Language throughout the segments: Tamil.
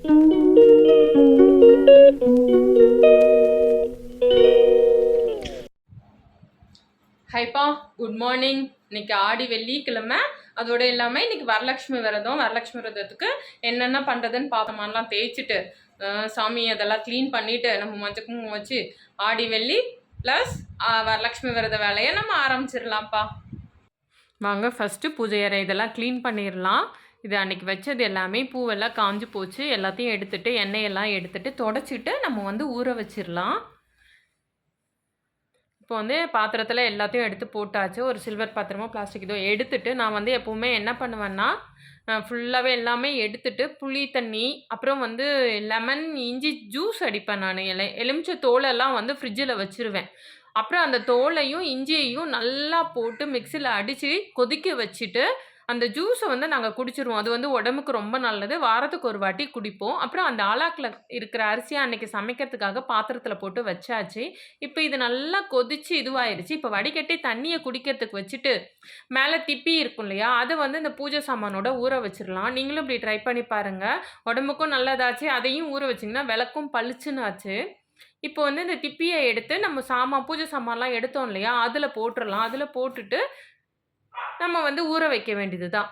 ஹைப்பா, குட் மார்னிங். இன்னைக்கு ஆடி வெள்ளிக்கிழமை. அதோட இல்லாமல் இன்னைக்கு வரலட்சுமி விரதம். வரலட்சுமி விரதத்துக்கு என்னென்ன பண்ணுறதுன்னு பார்த்தோம்லாம் தேய்ச்சிட்டு சாமி அதெல்லாம் க்ளீன் பண்ணிவிட்டு நம்ம மஞ்சள் குங்குமம் வச்சு ஆடி வெள்ளி ப்ளஸ் வரலட்சுமி விரத வேலையை நம்ம ஆரம்பிச்சிடலாம்ப்பா. வாங்க ஃபஸ்ட்டு பூஜை அறை இதெல்லாம் க்ளீன் பண்ணிடலாம். இது அன்றைக்கி வச்சது எல்லாமே பூவெல்லாம் காஞ்சி போச்சு. எல்லாத்தையும் எடுத்துகிட்டு எண்ணெயெல்லாம் எடுத்துகிட்டு தொடச்சிட்டு நம்ம வந்து ஊற வச்சிடலாம். இப்போ வந்து பாத்திரத்தில் எல்லாத்தையும் எடுத்து போட்டாச்சு. ஒரு சில்வர் பாத்திரமோ பிளாஸ்டிக் இதோ எடுத்துட்டு நான் வந்து எப்போவுமே என்ன பண்ணுவேன்னா, ஃபுல்லாகவே எல்லாமே எடுத்துட்டு புளி தண்ணி, அப்புறம் வந்து லெமன், இஞ்சி ஜூஸ் அடிப்பேன் நான். எலுமிச்சை தோலெல்லாம் வந்து ஃப்ரிட்ஜில் வச்சுருவேன். அப்புறம் அந்த தோலையும் இஞ்சியையும் நல்லா போட்டு மிக்ஸியில் அடித்து கொதிக்க வச்சுட்டு அந்த ஜூஸை வந்து நாங்கள் குடிச்சிருவோம். அது வந்து உடம்புக்கு ரொம்ப நல்லது. வாரத்துக்கு ஒரு வாட்டி குடிப்போம். அப்புறம் அந்த ஆலாக்கில் இருக்கிற அரிசியை அன்றைக்கி சமைக்கிறதுக்காக பாத்திரத்தில் போட்டு வச்சாச்சு. இப்போ இது நல்லா கொதிச்சு இதுவாயிருச்சு. இப்போ வடிகட்டி தண்ணியை குடிக்கிறதுக்கு வச்சுட்டு மேலே திப்பி இருக்கும் இல்லையா, அதை வந்து இந்த பூஜை சாமானோட ஊற வச்சிடலாம். நீங்களும் இப்படி ட்ரை பண்ணி பாருங்கள். உடம்புக்கும் நல்லதாச்சு. அதையும் ஊற வச்சிங்கன்னா விளக்கும் பளிச்சுன்னு ஆச்சு. இப்போ வந்து இந்த திப்பியை எடுத்து நம்ம பூஜை சாமான்லாம் எடுத்தோம் இல்லையா, அதில் போட்டுடலாம். அதில் போட்டுட்டு நம்ம வந்து ஊற வைக்க வேண்டியது தான்.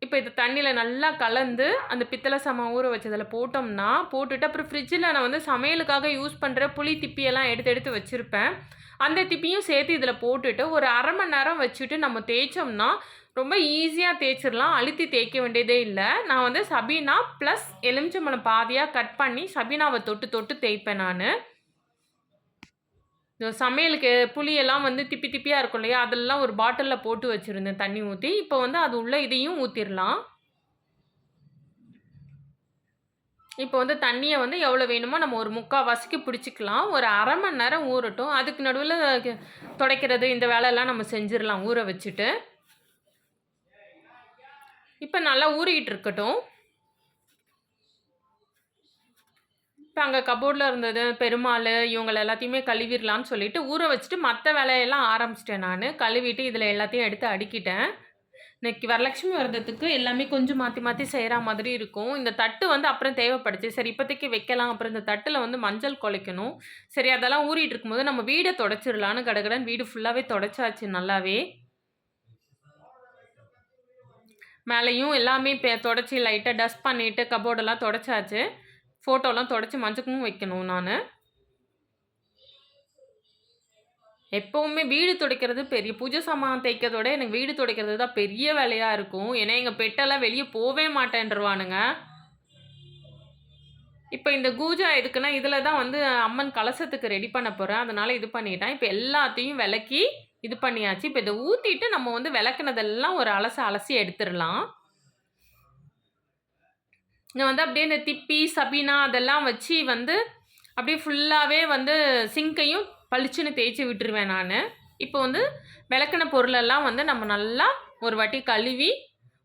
இப்போ இது தண்ணியில் நல்லா கலந்து அந்த பித்தளை சாமான் ஊற வச்சதில் போட்டுட்டு அப்புறம் ஃப்ரிட்ஜில் நான் வந்து சமையலுக்காக யூஸ் பண்ணுற புளி திப்பியெல்லாம் எடுத்து வச்சுருப்பேன். அந்த திப்பியும் சேர்த்து இதில் போட்டுட்டு ஒரு அரை மணி நேரம் வச்சுட்டு நம்ம தேய்ச்சோம்னா ரொம்ப ஈஸியாக தேய்ச்சிடலாம். அழுத்தி தேய்க்க வேண்டியதே இல்லை. நான் வந்து சபீனா ப்ளஸ் எலுமிச்சம்பழம் பாதியாக கட் பண்ணி சபீனாவை தொட்டு தேய்ப்பேன் நான். இந்த சமையலுக்கு புளியெல்லாம் வந்து திப்பி திப்பியாக இருக்கும் இல்லையா, அதெல்லாம் ஒரு பாட்டிலில் போட்டு வச்சுருந்தேன் தண்ணி ஊற்றி. இப்போ வந்து அது உள்ள இதையும் ஊற்றிடலாம். இப்போ வந்து தண்ணியை வந்து எவ்வளோ வேணுமோ நம்ம ஒரு 3/4 பிடிச்சிக்கலாம். ஒரு அரை மணி நேரம் ஊறட்டும். அதுக்கு நடுவில் துடைக்கிறது இந்த வேலையெல்லாம் நம்ம செஞ்சிடலாம் ஊற வச்சுட்டு. இப்போ நல்லா ஊறிக்கிட்டு இருக்கட்டும். இப்போ அங்கே கபோர்டில் இருந்தது பெருமாள் இவங்களை எல்லாத்தையுமே கழுவிடலான்னு சொல்லிட்டு ஊற வச்சுட்டு மற்ற வேலையெல்லாம் ஆரம்பிச்சிட்டேன் நான். கழுவிட்டு இதில் எல்லாத்தையும் எடுத்து அடுக்கிட்டேன். இன்னைக்கு வரலட்சுமி விரதத்துக்கு எல்லாமே கொஞ்சம் மாற்றி செய்கிற மாதிரி இருக்கும். இந்த தட்டு வந்து அப்புறம் தேவைப்படுச்சு. சரி இப்போதைக்கு வைக்கலாம். அப்புறம் இந்த தட்டில் வந்து மஞ்சள் குலைக்கணும். சரி அதெல்லாம் ஊறிட்டு இருக்கும்போது நம்ம வீடை தொடச்சிடலான்னு கடகடன்னு வீடு ஃபுல்லாகவே தொடச்சாச்சு நல்லாவே. மேலேயும் எல்லாமே தொடச்சி லைட்டாக டஸ்ட் பண்ணிவிட்டு கபோர்டெல்லாம் தொடச்சாச்சு. ஃபோட்டோலாம் தொடச்சி மஞ்சக்கும் வைக்கணும் நான். எப்போவுமே வீடு துடைக்கிறது பெரிய பூஜை சாமான் தேய்க்கிறதோட எனக்கு வீடு துடைக்கிறது தான் பெரிய வேலையாக இருக்கும். ஏன்னா எங்கள் பெட்டெல்லாம் வெளியே போவே மாட்டேன்ருவானுங்க. இப்போ இந்த கூஜா எதுக்குன்னா இதில் தான் வந்து அம்மன் கலசத்துக்கு ரெடி பண்ண போகிறேன். அதனால் இது பண்ணிட்டேன். இப்போ எல்லாத்தையும் விளக்கி இது பண்ணியாச்சு. இப்போ இதை ஊற்றிட்டு நம்ம வந்து விளக்குனதெல்லாம் ஒரு அலசி எடுத்துடலாம். நான் வந்து அப்படியே இந்த திப்பி சபீனா அதெல்லாம் வச்சு வந்து அப்படியே ஃபுல்லாகவே வந்து சிங்கையும் பளிச்சுன்னு தேய்ச்சி விட்டுருவேன் நான். இப்போ வந்து விளக்குன பொருளெல்லாம் வந்து நம்ம நல்லா ஒரு வாட்டி கழுவி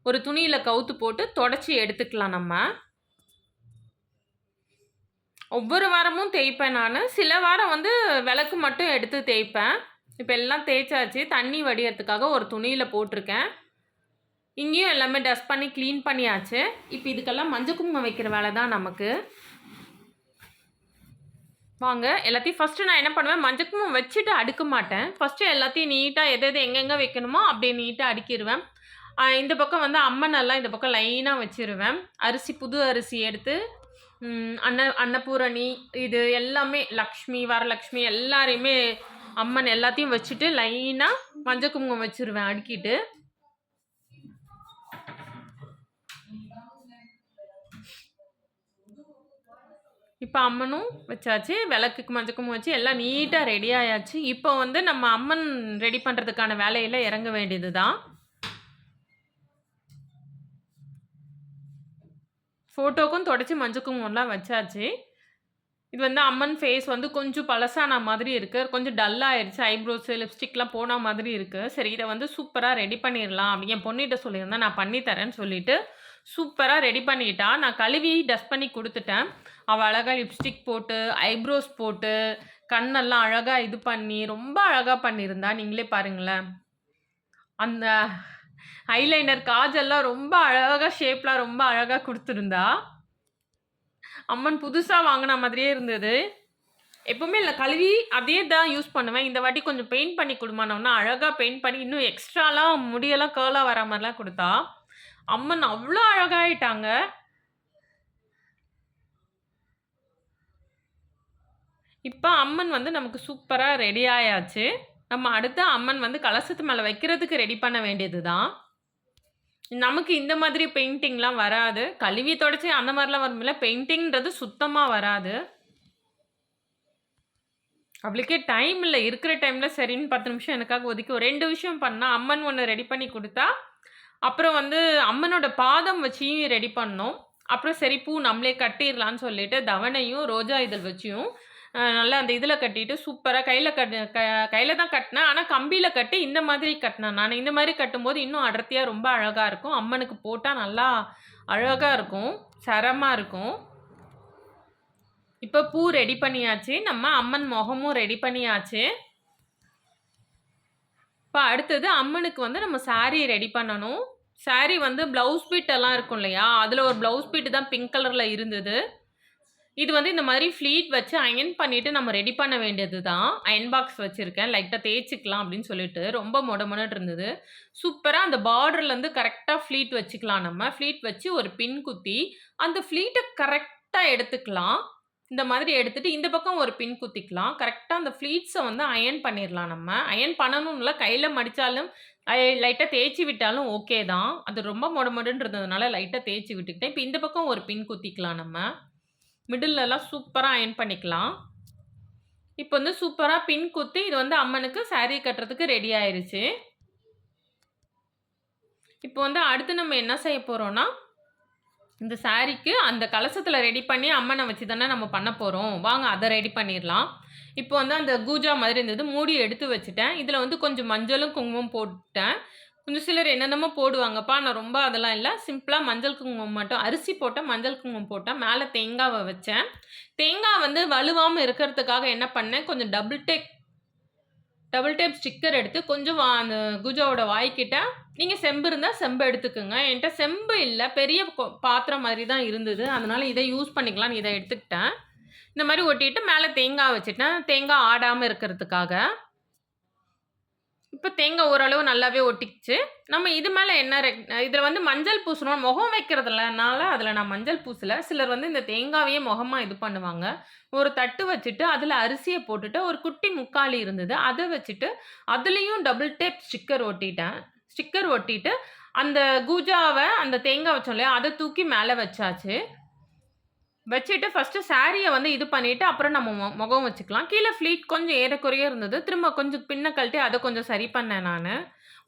ஒரு துணியில் கவுத்து போட்டு தொடச்சி எடுத்துக்கலாம் நம்ம. ஒவ்வொரு வாரமும் தேய்ப்பேன் நான். சில வாரம் வந்து விளக்கு மட்டும் எடுத்து தேய்ப்பேன். இப்போ எல்லாம் தேய்ச்சாச்சு. தண்ணி வடிகிறதுக்காக ஒரு துணியில் போட்டிருக்கேன். இங்கேயும் எல்லாமே டஸ்ட் பண்ணி க்ளீன் பண்ணியாச்சு. இப்போ இதுக்கெல்லாம் மஞ்சள் குங்குமம் வைக்கிற வேலை தான் நமக்கு. வாங்க எல்லாத்தையும் ஃபஸ்ட்டு நான் என்ன பண்ணுவேன், மஞ்சள் குங்குமம் வச்சுட்டு அடுக்க மாட்டேன். ஃபஸ்ட்டு எல்லாத்தையும் நீட்டாக எது எங்கெங்கே வைக்கணுமோ அப்படியே நீட்டாக அடுக்கிடுவேன். இந்த பக்கம் வந்து அம்மனெல்லாம் இந்த பக்கம் லைனாக வச்சுருவேன். புது அரிசி எடுத்து அன்னபூரணி இது எல்லாமே லக்ஷ்மி வரலக்ஷ்மி எல்லாரையுமே அம்மன் எல்லாத்தையும் வச்சுட்டு லைனாக மஞ்சள் குங்குமம் வச்சுருவேன் அடுக்கிட்டு. இப்போ அம்மனும் வச்சாச்சு. விளக்குக்கு மஞ்சள் குங்குமம் வச்சு எல்லாம் நீட்டாக ரெடி ஆயாச்சு. இப்போ வந்து நம்ம அம்மன் ரெடி பண்ணுறதுக்கான வேலையில் இறங்க வேண்டியது தான். ஃபோட்டோக்கும் தொடச்சி மஞ்சள் குங்குமம்லாம் வச்சாச்சு. இது வந்து அம்மன் ஃபேஸ் வந்து கொஞ்சம் பழசான மாதிரி இருக்குது. கொஞ்சம் டல்லாகிடுச்சு. ஐப்ரோஸு லிப்ஸ்டிக்லாம் போன மாதிரி இருக்குது. சரி இதை வந்து சூப்பராக ரெடி பண்ணிடலாம் அப்படி என் பொண்ணிட்ட சொல்லியிருந்தேன். நான் பண்ணித்தரேன்னு சொல்லிவிட்டு சூப்பராக ரெடி பண்ணிட்டா. நான் கழுவி டஸ்ட் பண்ணி கொடுத்துட்டேன். அவள் அழகாக லிப்ஸ்டிக் போட்டு ஐப்ரோஸ் போட்டு கண்ணெல்லாம் அழகாக இது பண்ணி ரொம்ப அழகாக பண்ணியிருந்தா. நீங்களே பாருங்களேன். அந்த ஐலைனர், காஜல்லாம் ரொம்ப அழகா ஷேப்லாம் ரொம்ப அழகா குடுத்துருந்தா. அம்மன் புதுசா வாங்குன மாதிரியே இருந்தது. எப்பவுமே இல்ல கழுவி அதே தான் யூஸ் பண்ணுவேன். இந்த வாட்டி கொஞ்சம் பெயிண்ட் பண்ணி குடும்மான்னோன, அழகா பெயிண்ட் பண்ணி இன்னும் எக்ஸ்ட்ராலாம் முடியெல்லாம் கர்லா வரா மாரிலாம் குடுத்தா. அம்மன் அவ்ளோ அழகாயிட்டாங்க. இப்ப அம்மன் வந்து நமக்கு சூப்பரா ரெடி ஆயாச்சு. நம்ம அடுத்து அம்மன் வந்து கலசத்து மேல வைக்கிறதுக்கு ரெடி பண்ண வேண்டியது தான். நமக்கு இந்த மாதிரி பெயிண்டிங்லாம் வராது. கழுவி தொடச்சு அந்த மாரிலாம் வரும்ல. பெயிண்டிங்ன்றது சுத்தமா வராது. அவளுக்கே டைம் இல்ல. இருக்கிற டைம்ல சரின்னு 10 நிமிஷம் எனக்காக ஒதுக்கி ஒரு 2 விஷயம் பண்ணா. அம்மன் ஒண்ணு ரெடி பண்ணி குடுத்தா. அப்புறம் வந்து அம்மனோட பாதம் வச்சு ரெடி பண்ணோம். அப்புறம் சரி பூ நம்மளே கட்டிர்லான்னு சொல்லிட்டு தவணையும், ரோஜா இதழ் வச்சியும் நல்லா அந்த இதில கட்டிட்டு சூப்பரா கையில தான் கட்டினேன். ஆனா கம்பியில கட்டி இந்த மாதிரி கட்டினேன் நானு. இந்த மாரி கட்டும்போது இன்னும் அடர்த்தியா ரொம்ப அழகா இருக்கும். அம்மனுக்கு போட்டா நல்லா அழகா இருக்கும். சரமா இருக்கும். இப்ப பூ ரெடி பண்ணியாச்சு. நம்ம அம்மன் மொகமும் ரெடி பண்ணியாச்சு. இப்ப அடுத்தது அம்மனுக்கு வந்து நம்ம சாரி ரெடி பண்ணணும். சாரி வந்து ப்ளவுஸ் பீட் எல்லாம் இருக்கும் இல்லையா? அதுல ஒரு ப்ளவுஸ் பீட் தான் பிங்க் கலர்ல இருந்தது. இது வந்து இந்த மாரி ஃப்ளீட் வச்சு அயர்ன் பண்ணிட்டு நம்ம ரெடி பண்ண வேண்டியது தான். அயர்ன் பாக்ஸ் வச்சிருக்கேன். லைட்டா தேய்ச்சுக்கலாம் அப்படின்னு சொல்லிட்டு. ரொம்ப மொட மொடன்னு இருந்தது. சூப்பரா அந்த பார்டர்லேருந்து கரெக்ட்டா ஃப்ளீட் வச்சுக்கலாம் நம்ம. ஃப்ளீட் வச்சு ஒரு பின் குத்தி, அந்த ஃப்ளீட்ட கரெக்ட்டா எடுத்துக்கலாம். இந்த மாதிரி எடுத்துட்டு இந்த பக்கம் ஒரு பின் குத்திக்கலாம். கரெக்ட்டா அந்த ஃப்ளீட்ஸ வந்து அயர்ன் பண்ணிரலாம் நம்ம. அயர்ன் பண்ணணும்னு இல்ல. கையில மடிச்சாலும் லைட்டா தேய்ச்சு விட்டாலும் ஓகே தான். அது ரொம்ப மொட மொடன்னு இருந்ததுனால லைட்டா தேய்ச்சு விட்டுக்கிட்டேன். இப்ப இந்த பக்கம் ஒரு பின் குத்திக்கலாம் நம்ம. மிடில்லலாம் சூப்பரா அயர்ன் பண்ணிக்கலாம். இப்ப வந்து சூப்பரா பின் குத்தி இது வந்து அம்மனுக்கு சாரி கட்டுறதுக்கு ரெடி ஆயிருச்சு. இப்போ வந்து அடுத்து நம்ம என்ன செய்ய போறோம்னா, இந்த சாரிக்கு அந்த கலசத்துல ரெடி பண்ணி அம்மன வச்சு தானே நம்ம பண்ண போறோம். வாங்க அத ரெடி பண்ணிரலாம். இப்போ வந்து அந்த கூஜா மாதிரி இருந்தது. மூடி எடுத்து வச்சுட்டேன். இதுல வந்து கொஞ்சம் மஞ்சளும், குங்குமம் போட்டேன். கொஞ்சம் சிலர் என்னென்னமோ போடுவாங்கப்பா. நான் ரொம்ப அதெல்லாம் இல்ல. சிம்பிளா மஞ்சள் குங்குமம் மட்டும் அரிசி போட்டேன், மஞ்சள் குங்குமம் போட்டேன். மேல தேங்காவ வச்சேன். தேங்காய் வந்து வழுவாம இருக்கிறதுக்காக என்ன பண்ணேன், கொஞ்சம் டபுள் டேப் ஸ்டிக்கர் எடுத்து கொஞ்சம் அந்த குஜாவோட வாய்க்கிட்ட நீங்க செம்பு இருந்தா செம்பு எடுத்துக்கங்க. என்ட்ட செம்பு இல்ல. பெரிய பாத்திரம் மாதிரி தான் இருந்தது. அதனால இத யூஸ் பண்ணிக்கலாம்னு இத எடுத்துக்கிட்டேன். இந்த மாரி ஒட்டிட்டு மேல தேங்காய் வச்சுட்டேன். தேங்காய் ஆடாம இருக்கிறதுக்காக. இப்ப தேங்காய் ஓரளவு நல்லாவே ஒட்டிக்கிச்சு. நம்ம இது மேல என்ன இதுல வந்து மஞ்சள் பூசணும். முகம் வைக்கிறதுலனால அதுல நான் மஞ்சள் பூசல. சிலர் வந்து இந்த தேங்காவையே முகமா இது பண்ணுவாங்க. ஒரு தட்டு வச்சுட்டு, அதுல அரிசிய போட்டுட்டு, ஒரு குட்டி முக்காலி இருந்தது. அத வச்சுட்டு, அதுலயும் டபுள் டேப் ஸ்டிக்கர் ஒட்டிட்டேன். ஸ்டிக்கர் ஒட்டிட்டு, அந்த கூஜாவ அந்த தேங்காய் வச்சோம் இல்லையா? அத தூக்கி மேல வச்சாச்சு. வச்சுட்டு ஃபர்ஸ்ட்டு சாரிய வந்து இது பண்ணிட்டு, அப்புறம் நம்ம முகம் வச்சுக்கலாம். கீழ ஃப்ளீட் கொஞ்சம் ஏறக்குறைய இருந்தது. திரும்ப கொஞ்சம் பின்ன கழட்டி அத கொஞ்சம் சரி பண்ணேன் நானு.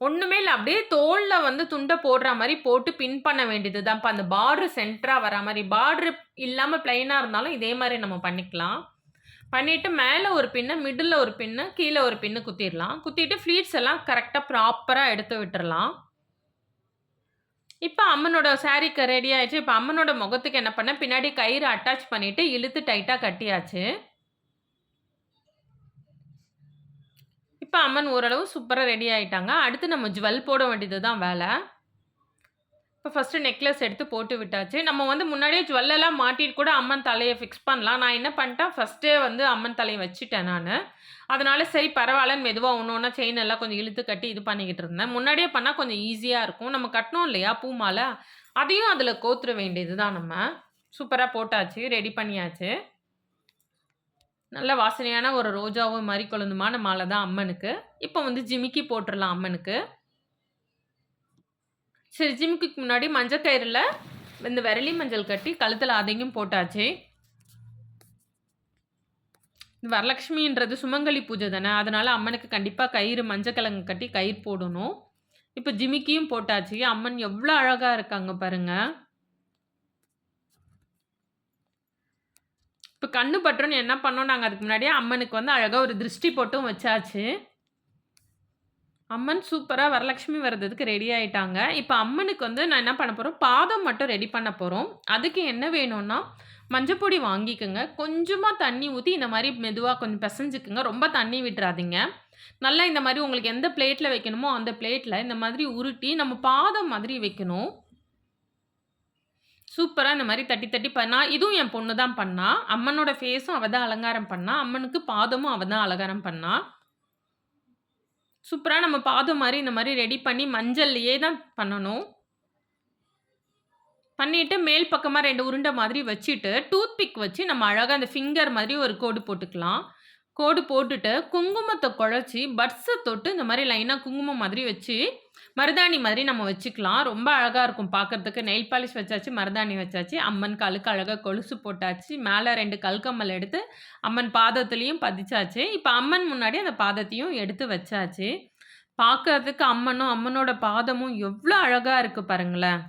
ஒண்ணுமே இல்ல. அப்படியே தோள்ல வந்து துண்ட போடுற மாரி போட்டு பின் பண்ண வேண்டியது தான்ப்பா. அந்த பார்டர் சென்டரா வரா மாரி. பார்டர் இல்லாம பிளைனா இருந்தாலும் இதே மாரி நம்ம பண்ணிக்கலாம். பண்ணிட்டு மேல ஒரு பின்னு, மிடில்ல ஒரு பின்னு, கீழ ஒரு பின்னு குத்திரலாம். குத்திட்டு ஃப்ளீட்ஸ் எல்லாம் கரெக்ட்டா ப்ராப்பரா எடுத்து விட்டுறலாம். இப்ப அம்மனோட சாரிக்கு ரெடி ஆயிடுச்சு. இப்ப அம்மனோட முகத்துக்கு என்ன பண்ணேன், பின்னாடி கயிறு அட்டாச் பண்ணிட்டு, இழுத்து டைட்டா கட்டியாச்சு. இப்ப அம்மன் ஓரளவு சூப்பரா ரெடி ஆயிட்டாங்க. அடுத்து நம்ம ஜுவல் போட வேண்டியது தான் வேல. இப்ப ஃபர்ஸ்ட்டு நெக்லஸ் எடுத்து போட்டு விட்டாச்சு. நம்ம வந்து முன்னாடியே ஜுவல்லெல்லாம் மாட்டிட்டு கூட அம்மன் தலைய ஃபிக்ஸ் பண்ணலாம். நான் என்ன பண்ணிட்டேன், ஃபர்ஸ்ட்டே வந்து அம்மன் தலைய வச்சுட்டேன் நானு. அதனால சரி பரவாயில்லன்னு மெதுவா ஒண்ணு ஒண்ணா செயின் எல்லாம் கொஞ்சம் இழுத்து கட்டி இது பண்ணிக்கிட்டு இருந்தேன். முன்னாடியே பண்ணா கொஞ்சம் ஈஸியா இருக்கும். நம்ம கட்டினோம் இல்லையா பூ மால, அதையும் அதில கோத்துற வேண்டியது தான் நம்ம. சூப்பரா போட்டாச்சு, ரெடி பண்ணியாச்சு. நல்ல வாசனையான ஒரு ரோஜாவும் மரிக்கொழுந்துமான மாலை தான் அம்மனுக்கு. இப்போ வந்து ஜிமிக்கி போட்டுறலாம் அம்மனுக்கு. சரி ஜிமிக்கிக்கு முன்னாடி மஞ்ச கயிறுல இந்த விரலி மஞ்சள் கட்டி கழுத்துல அதையும் போட்டாச்சு. வரலட்சுமின்றது சுமங்கலி பூஜை தானே. அதனால அம்மனுக்கு கண்டிப்பா கயிறு மஞ்ச கிழங்கு கட்டி கயிறு போடணும். இப்ப ஜிமிக்கியும் போட்டாச்சு. அம்மன் எவ்ளோ அழகா இருக்காங்க பாருங்க. இப்ப கண்ணு பட்டுரும்னு என்ன பண்ணோம், நாங்க அதுக்கு முன்னாடியே அம்மனுக்கு வந்து அழகா ஒரு திருஷ்டி போட்டும் வச்சாச்சு. அம்மன் சூப்பரா வரலட்சுமி விரதத்துக்கு ரெடி ஆயிட்டாங்க. இப்ப அம்மனுக்கு வந்து நான் என்ன பண்ண போறோம், பாதம் மட்டும் ரெடி பண்ண போறோம். அதுக்கு என்ன வேணும்னா, மஞ்சப்பொடி வாங்கிக்கங்க. கொஞ்சமா தண்ணி ஊத்தி இந்த மாரி மெதுவா கொஞ்சம் பெசஞ்சுக்குங்க. ரொம்ப தண்ணி விட்டுறாதீங்க. நல்லா இந்த மாதிரி உங்களுக்கு எந்த பிளேட்டில் வைக்கணுமோ அந்த பிளேட்டில் இந்த மாதிரி உருட்டி நம்ம பாதம் மாதிரி வைக்கணும். சூப்பராக இந்த மாதிரி தட்டி தட்டி பண்ணா. இதுவும் என் பொண்ணு தான் பண்ணா. அம்மனோட ஃபேஸும் அவள் தான் அலங்காரம் பண்ணா. அம்மனுக்கு பாதமும் அவள் தான் அலங்காரம் பண்ணா. சூப்பராக நம்ம பாதம் மாதிரி இந்த மாதிரி ரெடி பண்ணி மஞ்சள்லையே தான் பண்ணணும். பண்ணிவிட்டு மேல் பக்கமாக 2 உருண்டை மாதிரி வச்சுட்டு டூத் பிக் வச்சு நம்ம அழகாக அந்த ஃபிங்கர் மாதிரி ஒரு கோடு போட்டுக்கலாம். கோடு போட்டுட்டு குங்குமத்தை குழச்சி பட்ஸை தொட்டு இந்த மாதிரி லைனாக குங்குமம் மாதிரி வச்சு மருதாணி மாதிரி நம்ம வச்சுக்கலாம். ரொம்ப அழகாக இருக்கும் பார்க்குறதுக்கு. நெயில் பாலிஷ் வச்சாச்சு, மருதாணி வச்சாச்சு, அம்மன் காலுக்கு அழகாக கொலுசு போட்டாச்சு, மேலே 2 கல்கம்மல் எடுத்து அம்மன் பாதத்துலேயும் பதிச்சாச்சு. இப்போ அம்மன் முன்னாடி அந்த பாதத்தையும் எடுத்து வச்சாச்சு. பார்க்கறதுக்கு அம்மனும் அம்மனோட பாதமும் எவ்வளோ அழகாக இருக்குது பாருங்களேன்.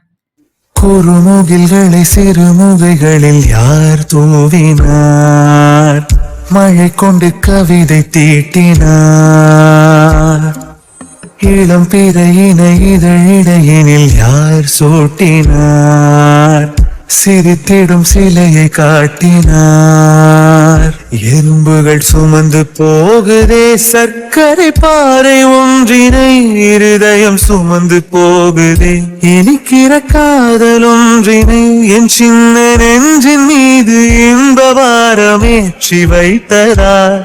குறுமுகில்களை சிறுமுகைகளில் யார் தூவினார்? மழை கொண்டு கவிதை தீட்டினார். இளம் பிறையினை இதழிடையினில் யார் சூட்டினார்? சிரித்திடும் சிலையை காட்டினார். எறும்புகள் சுமந்து போகுதே சர்க்கரை பாறை ஒன்றினை, இருதயம் சுமந்து போகுதே இனிக்கிற காதல் ஒன்றினை, என் சின்ன நெஞ்சின் மீது இன்ப வாரமேற்றி வைத்ததார்.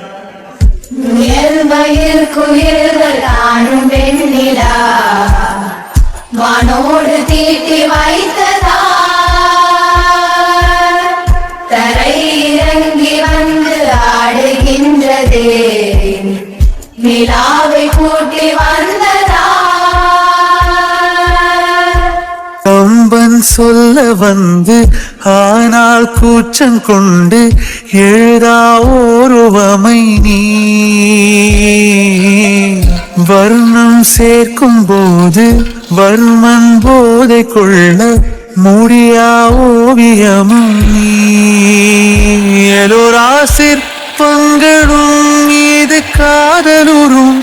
குயில்கள் தானும் வெண்ணிலா வானோடு தீட்டி வைத்ததா, தரை இறங்கி வந்து ஆடுகின்றதே நிலாவை கூட்டி வந்ததா. கம்பன் சொல்ல வந்து ஆனால் கூச்சம் கொண்டு எழுதா ஓருவமை நீ, வர்ணம் சேர்க்கும் போது வர்மன் போதை கொள்ள முடியா ஓவியமும் நீ. எலோரா சிற்பங்களும் மீது காதலுறும்,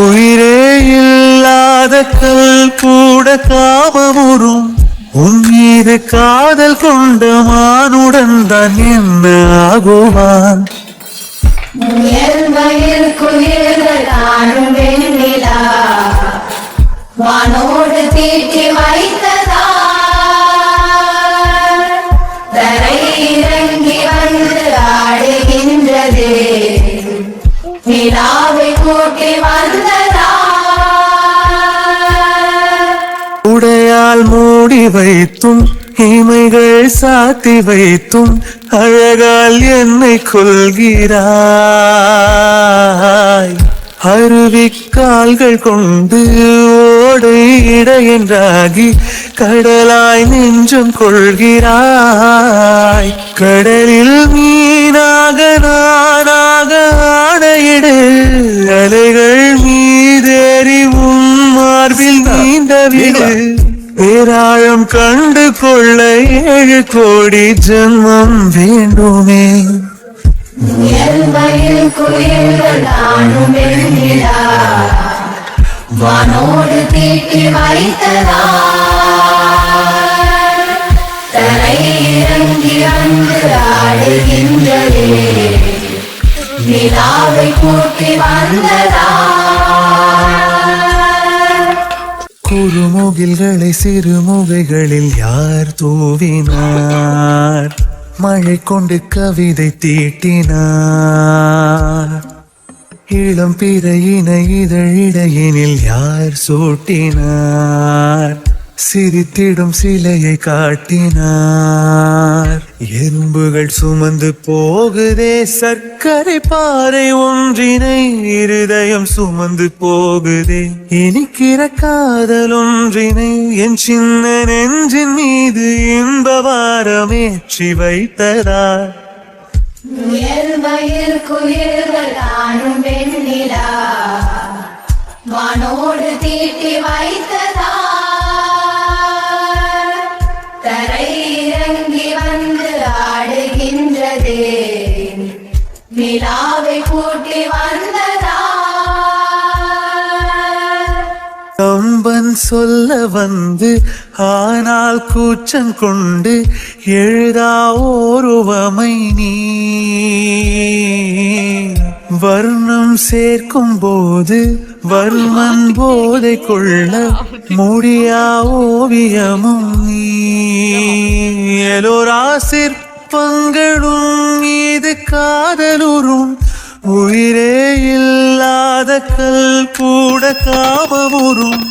உயிரே இல்லாத கல் கூட காமமுறும். உன் மீது காதல் கொண்ட மானுடன் தான் என்ன ஆகுவான்? குயில்கள் தானும் வெண்ணிலா வானோடு தீட்டி வைத்ததா, தரை இறங்கி வந்து ஆடுகின்றதே நிலாவை கூட்டி வந்ததா. உடையால் மூடி வைத்தும் இமைகள் சாத்தி வைத்தும் அழகால் என்னை கொள்கிறாய். அருவிக்கால்கள் கொண்டு ஓடை இடையென்றாகி கடலாய் நெஞ்சம் கொள்கிறாய். கடலில் மீனாக நானாக ஆடையிடு, அலைகள் மீதேறி உன் மார்பில் நீண்ட விடு. பேராழம் கண்டு கொள்ள 7 கோடி ஜென்மம் வேண்டுமே. குயில்கள் தானும் வெண்ணிலா வானோடு தீட்டி வைத்ததா, தரை இறங்கி வந்து ஆடுகின்றதே நிலாவை கூட்டி வந்ததா. குறுமுகில்களை சிறுமுகைகளில் யார் தூவினார்? மழை கொண்டு கவிதை தீட்டினார். இளம் பிறையினை இதழிடையினில் யார் சூட்டினார்? சிரித்திடும் சிலையை காட்டினார். எறும்புகள் சுமந்து போகுதே சர்க்கரை பாறை ஒன்றினை, இருதயம் சுமந்து போகுதே இனிக்கிற காதல் ஒன்றினை, என் சின்ன நெஞ்சின் மீது இன்ப வாரமேற்றி வைத்ததார். குயில்கள் தானும் வெண்ணிலா வானோடு தீட்டி வைத்ததா, தரை இறங்கி வந்து ஆடுகின்றதே நிலாவை கூட்டி வந்ததா. கம்பன் சொல்ல வந்து ஆனால் கூச்சம் கொண்டு எழுதா ஓருவமை நீ, வர்ணம் சேர்க்கும் போது வர்மன் போதை கொள்ள முடியா ஓவியமும் நீ எலோரா சிற்பங்களும் மீது காதலுறும் உயிரே இல்லாத கல் கூட காமமுறும்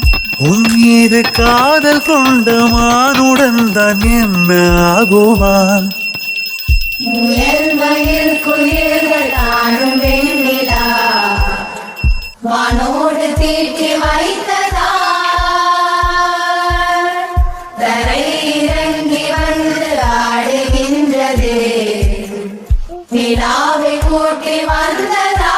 உன் மீது காதல் கொண்ட மானுடன் தான் என்ன ஆகுவான் முயல் மயில் குயில்கள் காணும் வெண்ணிலா வானோடு தீட்டி வைத்ததா தரை இறங்கி வந்து ஆடுகின்றது நிலாவை கூட்டி வந்ததா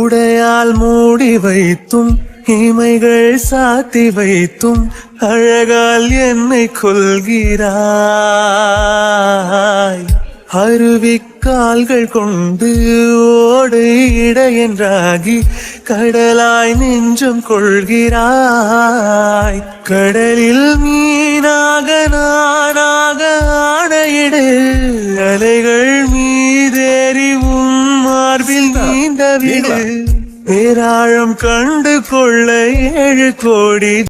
உடையால் மூடி வைத்தும் இமைகள் சாத்தி வைத்தும் அழகால் என்னை கொள்கிறாய் அருவிக்கால்கள் கொண்டு ஓடு இடையென்றாகி கடலாய் நெஞ்சம் கொள்கிறாய் கடலில் மீனாக நானாக ஆணையிடு அலைகள் மீதேறி உன் மார்பில் நீந்த விடு பேராழம் கண்டு கொள்ள 7 கோடி